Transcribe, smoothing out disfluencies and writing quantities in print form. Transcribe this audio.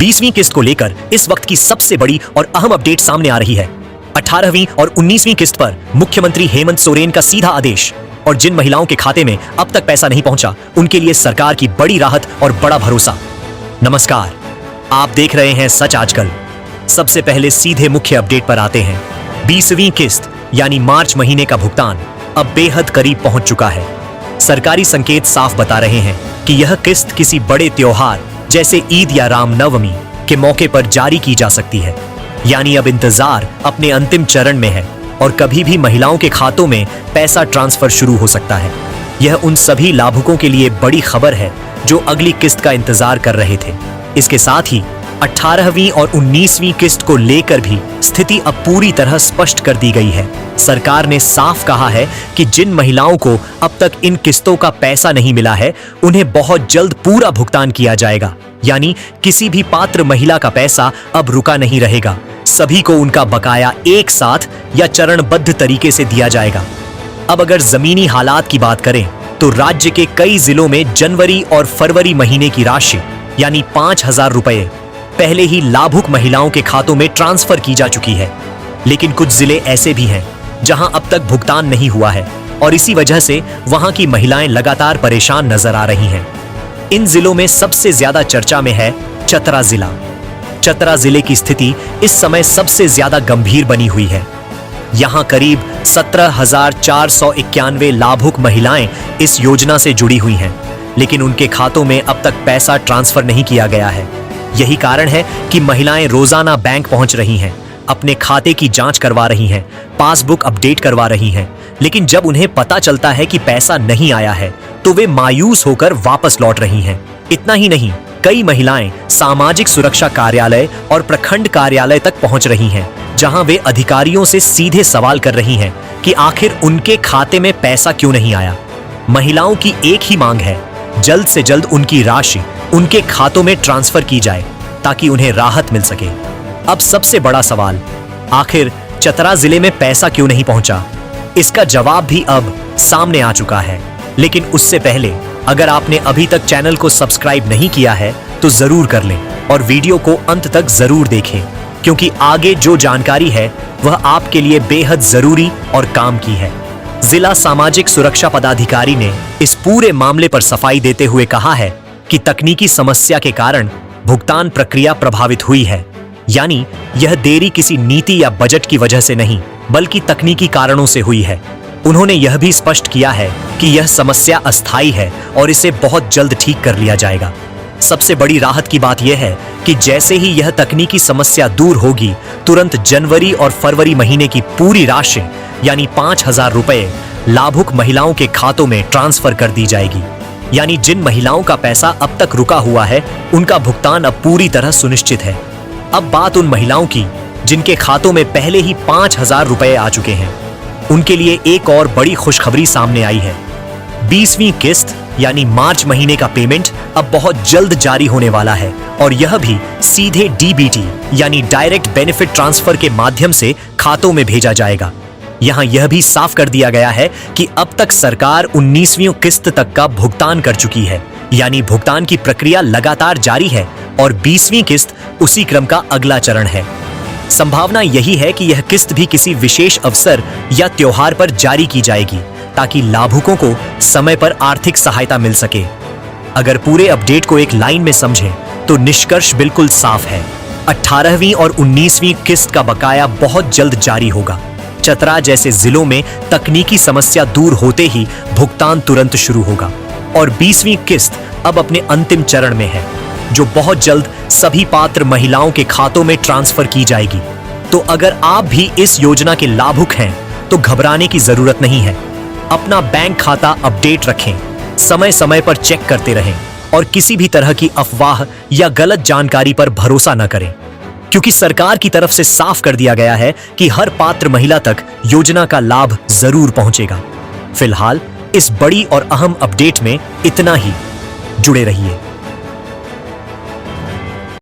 20वीं किस्त को लेकर इस वक्त की सबसे बड़ी और अहम अपडेट सामने आ रही है। 18वीं और 19वीं किस्त पर मुख्यमंत्री हेमंत सोरेन का सीधा आदेश और जिन महिलाओं के खाते में अब तक पैसा नहीं पहुंचा उनके लिए सरकार की बड़ी राहत और बड़ा भरोसा। नमस्कार, आप देख रहे हैं सच आजकल। सबसे पहले सीधे मुख्य अपडेट पर आते हैं। 20वीं किस्त यानी मार्च महीने का भुगतान अब बेहद करीब पहुंच चुका है। सरकारी संकेत साफ बता रहे हैं कि यह किस्त किसी बड़े त्योहार जैसे ईद या रामनवमी के मौके पर जारी की जा सकती है। यानी अब इंतजार अपने अंतिम चरण में है और कभी भी महिलाओं के खातों में पैसा ट्रांसफर शुरू हो सकता है। यह उन सभी लाभुकों के लिए बड़ी खबर है जो अगली किस्त का इंतजार कर रहे थे। इसके साथ ही 18वीं और 19वीं किस्त को लेकर भी स्थिति अब पूरी तरह स्पष्ट कर दी गई है। सरकार ने साफ कहा है कि जिन महिलाओं को अब तक इन किस्तों का पैसा नहीं मिला है उन्हें बहुत जल्द पूरा भुगतान किया जाएगा। यानी किसी भी पात्र महिला का पैसा अब रुका नहीं रहेगा। सभी को उनका बकाया एक साथ या चरणबद्ध तरीके से दिया जाएगा। अब अगर जमीनी हालात की बात करें तो राज्य के कई जिलों में जनवरी और फरवरी महीने की राशि यानी 5,000 रुपए पहले ही लाभुक महिलाओं के खातों में ट्रांसफर की जा चुकी है। लेकिन कुछ जिले ऐसे भी हैं जहां अब तक भुगतान नहीं हुआ है और इसी वजह से वहां की महिलाएं लगातार परेशान नजर आ रही हैं। इन जिलों में सबसे ज्यादा चर्चा में है चतरा जिला। चतरा जिले की स्थिति इस समय सबसे ज्यादा गंभीर बनी हुई है। यहां करीब 17,491 लाभुक महिलाएं इस योजना से जुड़ी हुई हैं, लेकिन उनके खातों में अब तक पैसा ट्रांसफर नहीं किया गया है। यही कारण है कि महिलाएं रोजाना बैंक पहुंच रही हैं, अपने खाते की जांच करवा रही हैं, पासबुक अपडेट करवा रही हैं, लेकिन जब उन्हें पता चलता है कि पैसा नहीं आया है तो वे मायूस होकर वापस लौट रही हैं। इतना ही नहीं, कई महिलाएं सामाजिक सुरक्षा कार्यालय और प्रखंड कार्यालय तक पहुंच रही हैं, जहां वे अधिकारियों से सीधे सवाल कर रही हैं कि आखिर उनके खाते में पैसा क्यों नहीं आया। महिलाओं की एक ही मांग है, जल्द से जल्द उनकी राशि उनके खातों में ट्रांसफर की जाए ताकि उन्हें राहत मिल सके। अब सबसे बड़ा सवाल, आखिर चतरा जिले में पैसा क्यों नहीं पहुंचा? इसका जवाब भी अब सामने आ चुका है। लेकिन उससे पहले अगर आपने अभी तक चैनल को सब्सक्राइब नहीं किया है तो जरूर कर लें और वीडियो को अंत तक जरूर देखें, क्योंकि आगे जो जानकारी है वह आपके लिए बेहद जरूरी और काम की है। जिला सामाजिक सुरक्षा पदाधिकारी ने इस पूरे मामले पर सफाई देते हुए कहा है कि तकनीकी समस्या के कारण भुगतान प्रक्रिया प्रभावित हुई है। यानी यह देरी किसी नीति या बजट की वजह से नहीं बल्कि तकनीकी कारणों से हुई है। उन्होंने यह भी स्पष्ट किया है कि यह समस्या अस्थायी है और इसे बहुत जल्द ठीक कर लिया जाएगा। सबसे बड़ी राहत की बात यह है कि जैसे ही यह तकनीकी समस्या दूर होगी, तुरंत जनवरी और फरवरी महीने की पूरी राशि यानी 5,000 रुपए लाभुक महिलाओं के खातों में ट्रांसफर कर दी जाएगी। यानी जिन महिलाओं का पैसा अब तक रुका हुआ है उनका भुगतान अब पूरी तरह सुनिश्चित है। अब बात उन महिलाओं की जिनके खातों में पहले ही 5,000 रुपए आ चुके हैं, उनके लिए एक और बड़ी खुशखबरी सामने आई है। 20वीं किस्त यानी मार्च महीने का पेमेंट अब बहुत जल्द जारी होने वाला है और यह भी सीधे डीबीटी यानी डायरेक्ट बेनिफिट ट्रांसफर के माध्यम से खातों में भेजा जाएगा। यहां यह भी साफ कर दिया गया है कि अब तक सरकार 19वीं किस्त तक का भुगतान कर चुकी है। यानी भुगतान की प्रक्रिया लगातार जारी है और 20वीं किस्त उसी क्रम का अगला चरण है। संभावना यही है कि यह किस्त भी किसी विशेष अवसर या त्योहार पर जारी की जाएगी ताकि लाभुकों को समय पर आर्थिक सहायता मिल सके। अगर पूरे अपडेट को एक लाइन में समझें तो निष्कर्ष बिल्कुल साफ है। 18वीं और 19वीं किस्त का बकाया बहुत जल्द जारी होगा। चतरा जैसे जिलों में तकनीकी समस्या दूर होते ही भुगतान तुरंत शुरू होगा और 20वीं किस्त अब अपने अंतिम चरण में है, जो बहुत जल्द सभी पात्र महिलाओं के खातों में ट्रांसफर की जाएगी। तो अगर आप भी इस योजना के लाभुक हैं तो घबराने की जरूरत नहीं है। अपना बैंक खाता अपडेट रखें, समय समय पर चेक करते रहें और किसी भी तरह की अफवाह या गलत जानकारी पर भरोसा न करें, क्योंकि सरकार की तरफ से साफ कर दिया गया है कि हर पात्र महिला तक योजना का लाभ जरूर पहुंचेगा। फिलहाल इस बड़ी और अहम अपडेट में इतना ही। जुड़े रहिए।